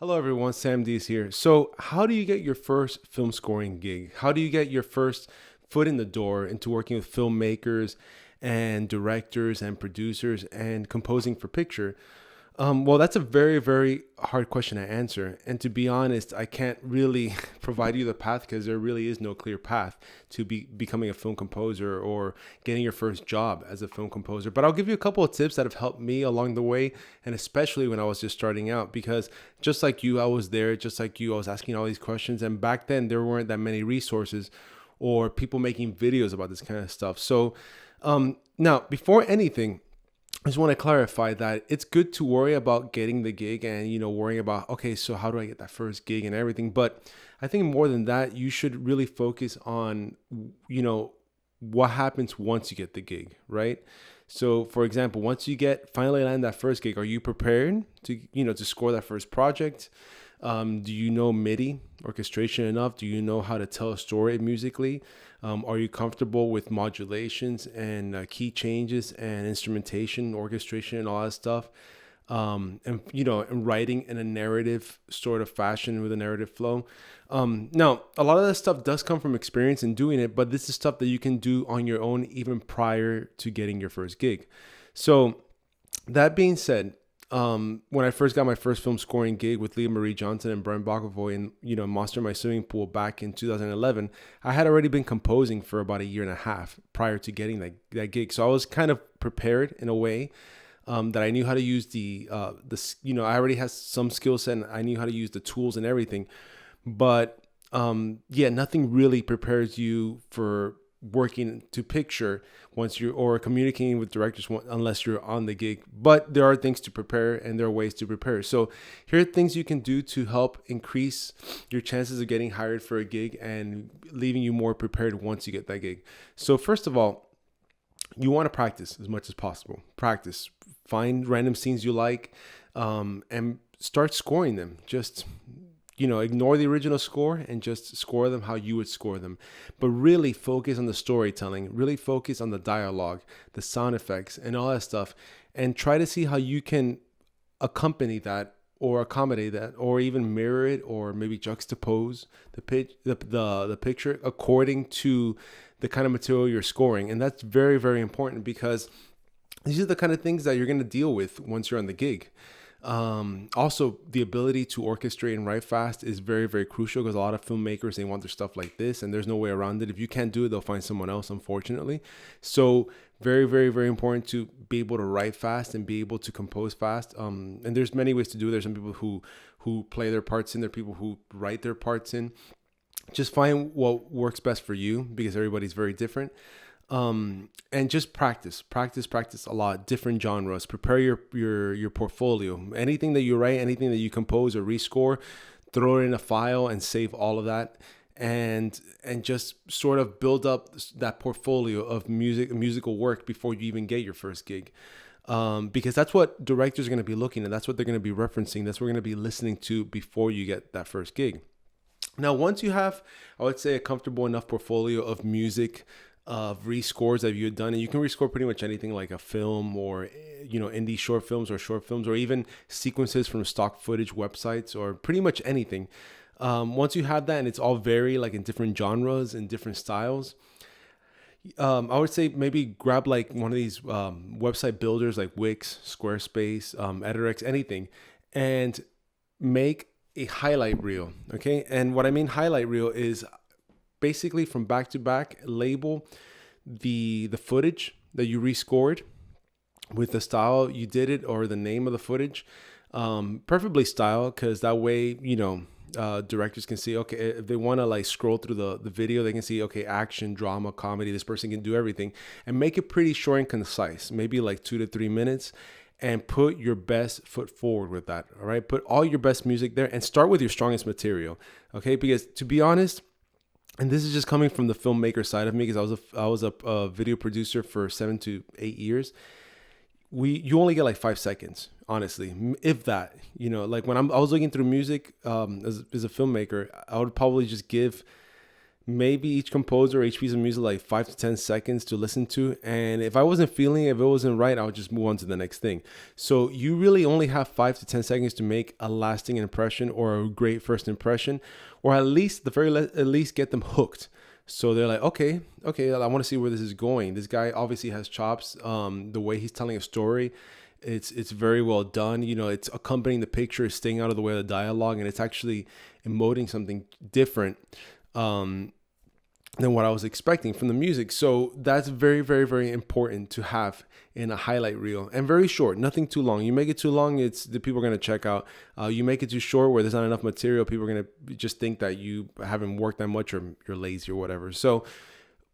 Hello everyone, Sam D is here. So, how do you get your first film scoring gig? How do you get your first foot in the door into working with filmmakers and directors and producers and composing for picture? Well, that's a very, very hard question to answer. And to be honest, I can't really provide you the path because there really is no clear path to becoming a film composer or getting your first job as a film composer. But I'll give you a couple of tips that have helped me along the way, and especially when I was just starting out, because just like you, I was there, just like you, I was asking all these questions. And back then, there weren't that many resources or people making videos about this kind of stuff. So now, before anything, I just want to clarify that it's good to worry about getting the gig and, worrying about, okay, so how do I get that first gig and everything? But I think more than that, you should really focus on, what happens once you get the gig, right? So for example, once you finally land that first gig, are you prepared to score that first project? Do you know MIDI orchestration enough? Do you know how to tell a story musically? Are you comfortable with modulations and key changes and instrumentation, orchestration, and all that stuff? And writing in a narrative sort of fashion with a narrative flow. Now, a lot of that stuff does come from experience in doing it, but this is stuff that you can do on your own even prior to getting your first gig. So that being said, when I first got my first film scoring gig with Leah Marie Johnson and Brian Bakovoy in Monster in My Swimming Pool back in 2011, I had already been composing for about a year and a half prior to getting that gig. So I was kind of prepared in a way that I knew how to use I already had some skill set and I knew how to use the tools and everything. But nothing really prepares you for working to picture or communicating with directors unless you're on the gig. But there are things to prepare and there are ways to prepare. So here are things you can do to help increase your chances of getting hired for a gig and leaving you more prepared once you get that gig. So first of all, you want to practice as much as possible. Practice. Find random scenes you like and start scoring them. Just ignore the original score and just score them how you would score them. But really focus on the storytelling, really focus on the dialogue, the sound effects, and all that stuff. And try to see how you can accompany that or accommodate that or even mirror it or maybe juxtapose the picture according to the kind of material you're scoring. And that's very, very important because these are the kind of things that you're going to deal with once you're on the gig. Also, the ability to orchestrate and write fast is very, very crucial because a lot of filmmakers, they want their stuff like this and there's no way around it. If you can't do it, they'll find someone else, unfortunately. So very, very, very important to be able to write fast and be able to compose fast. And there's many ways to do it. There's some people who play their parts in, there are people who write their parts in. Just find what works best for you because everybody's very different. And just practice a lot, different genres, prepare your portfolio, anything that you write, anything that you compose or rescore, throw it in a file and save all of that. And just sort of build up that portfolio of musical work before you even get your first gig. Because that's what directors are going to be looking at. That's what they're going to be referencing. That's what we're going to be listening to before you get that first gig. Now, once you have, I would say, a comfortable enough portfolio of music, of rescores that you've done, and you can rescore pretty much anything like a film or indie short films or even sequences from stock footage websites or pretty much anything. Once you have that and it's all very like in different genres and different styles, I would say maybe grab like one of these website builders like Wix, Squarespace, EditorX, anything, and make a highlight reel. Okay, and what I mean highlight reel is basically from back to back, label the footage that you rescored with the style you did it or the name of the footage, preferably style, because that way directors can see, okay, if they want to like scroll through the video, they can see, okay, action, drama, comedy, this person can do everything, and make it pretty short and concise, maybe like 2 to 3 minutes. And put your best foot forward with that. All right, put all your best music there and start with your strongest material. Okay, because to be honest, and this is just coming from the filmmaker side of me, because I was a video producer for 7 to 8 years. You only get like 5 seconds, honestly, if that. Like when I was looking through music as a filmmaker, I would probably just give maybe each composer, each piece of music, like 5 to 10 seconds to listen to. And if I wasn't feeling it, if it wasn't right, I would just move on to the next thing. So you really only have 5 to 10 seconds to make a lasting impression or a great first impression, or at least at least get them hooked. So they're like, okay, I want to see where this is going. This guy obviously has chops. The way he's telling a story, it's very well done. It's accompanying the picture, staying out of the way of the dialogue, and it's actually emoting something different than what I was expecting from the music. So that's very, very, very important to have in a highlight reel, and very short, nothing too long. You make it too long, it's the people are going to check out. You make it too short where there's not enough material, people are going to just think that you haven't worked that much or you're lazy or whatever. So,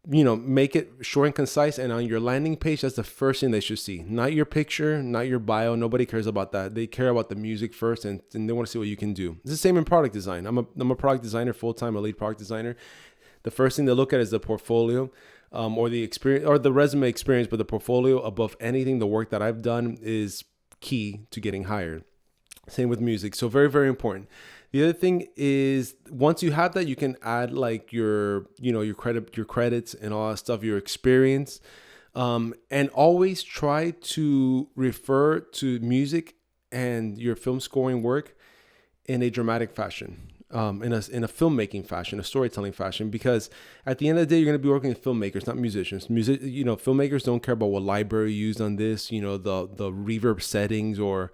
make it short and concise. And on your landing page, that's the first thing they should see. Not your picture, not your bio. Nobody cares about that. They care about the music first, and they want to see what you can do. It's the same in product design. I'm a product designer full-time, a lead product designer. The first thing they look at is the portfolio, or the experience, or the resume experience, but the portfolio above anything, the work that I've done, is key to getting hired. Same with music. So very, very important. The other thing is, once you have that, you can add like your credits and all that stuff, your experience, and always try to refer to music and your film scoring work in a dramatic fashion. In a filmmaking fashion, a storytelling fashion, because at the end of the day, you're going to be working with filmmakers, not musicians. Filmmakers don't care about what library you used on this, the reverb settings or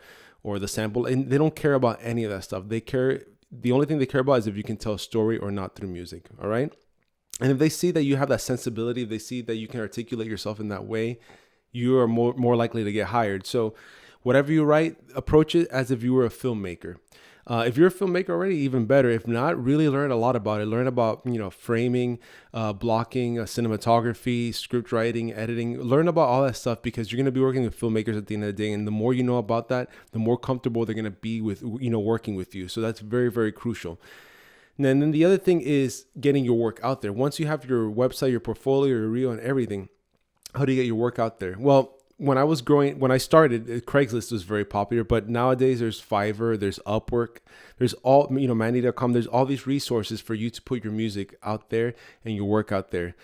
the sample, and they don't care about any of that stuff. The only thing they care about is if you can tell a story or not through music. All right. And if they see that you have that sensibility, if they see that you can articulate yourself in that way, you are more likely to get hired. So whatever you write, approach it as if you were a filmmaker. If you're a filmmaker already, even better. If not, really learn a lot about it. Learn about, framing, blocking, cinematography, script writing, editing. Learn about all that stuff, because you're going to be working with filmmakers at the end of the day. And the more you know about that, the more comfortable they're going to be with, working with you. So that's very, very crucial. And then the other thing is getting your work out there. Once you have your website, your portfolio, your reel, and everything, how do you get your work out there? Well, when I started, Craigslist was very popular, but nowadays there's Fiverr, there's Upwork, there's all, Mandy.com, there's all these resources for you to put your music out there and your work out there.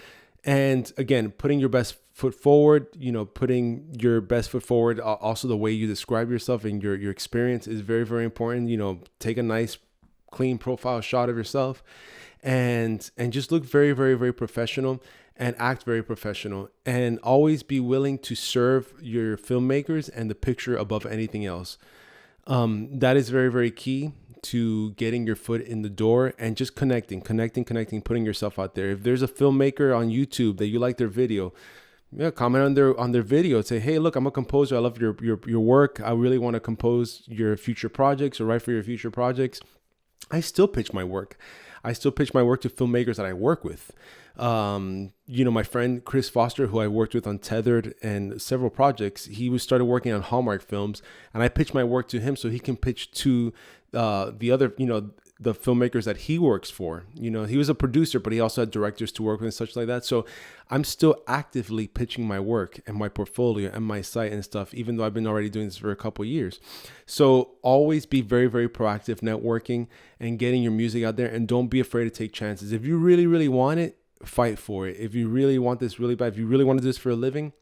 And again, putting your best foot forward, also the way you describe yourself and your experience is very, very important. Take a nice clean profile shot of yourself and just look very, very, very professional. And act very professional, and always be willing to serve your filmmakers and the picture above anything else. That is very, very key to getting your foot in the door and just connecting, putting yourself out there. If there's a filmmaker on YouTube that you like their video, comment on their video. Say, hey, look, I'm a composer. I love your work. I really want to compose your future projects or write for your future projects. I still pitch my work. to filmmakers that I work with. My friend Chris Foster, who I worked with on Tethered and several projects, he started working on Hallmark films, and I pitched my work to him so he can pitch to the other, the filmmakers that he works for. He was a producer, but he also had directors to work with and such like that. So I'm still actively pitching my work and my portfolio and my site and stuff, even though I've been already doing this for a couple of years. So always be very, very proactive, networking and getting your music out there, and don't be afraid to take chances. If you really, really want it, fight for it. If you really want this really bad, if you really want to do this for a living,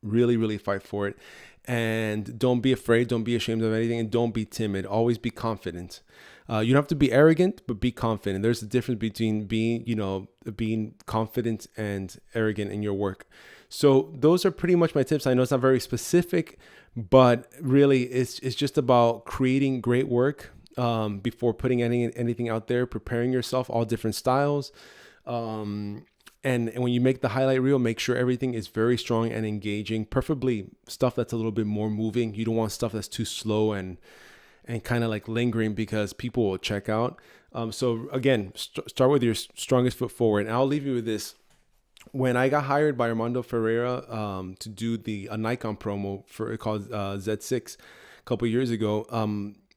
really, really fight for it. And don't be afraid, don't be ashamed of anything, and don't be timid. Always be confident. You don't have to be arrogant, but be confident. There's a difference between being confident and arrogant in your work. So those are pretty much my tips. I know it's not very specific, but really it's just about creating great work before putting anything out there, preparing yourself, all different styles. And when you make the highlight reel, make sure everything is very strong and engaging, preferably stuff that's a little bit more moving. You don't want stuff that's too slow and kind of like lingering, because people will check out. So again, start with your strongest foot forward. And I'll leave you with this. When I got hired by Armando Ferreira to do a Nikon promo called Z6 a couple years ago,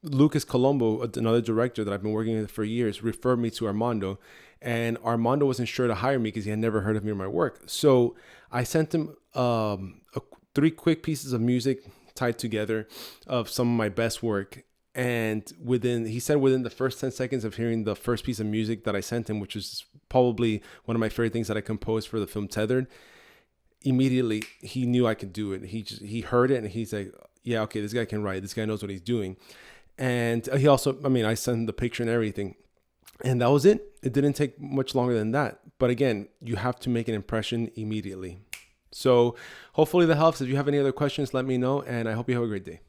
Lucas Colombo, another director that I've been working with for years, referred me to Armando. And Armando wasn't sure to hire me because he had never heard of me or my work. So I sent him 3 quick pieces of music tied together of some of my best work. And he said within the first 10 seconds of hearing the first piece of music that I sent him, which was probably one of my favorite things that I composed for the film Tethered. Immediately, he knew I could do it. He heard it and he's like, yeah, okay, this guy can write. This guy knows what he's doing. And he also, I mean, I sent him the picture and everything. And that was it. It didn't take much longer than that. But again, you have to make an impression immediately. So hopefully that helps. If you have any other questions, let me know. And I hope you have a great day.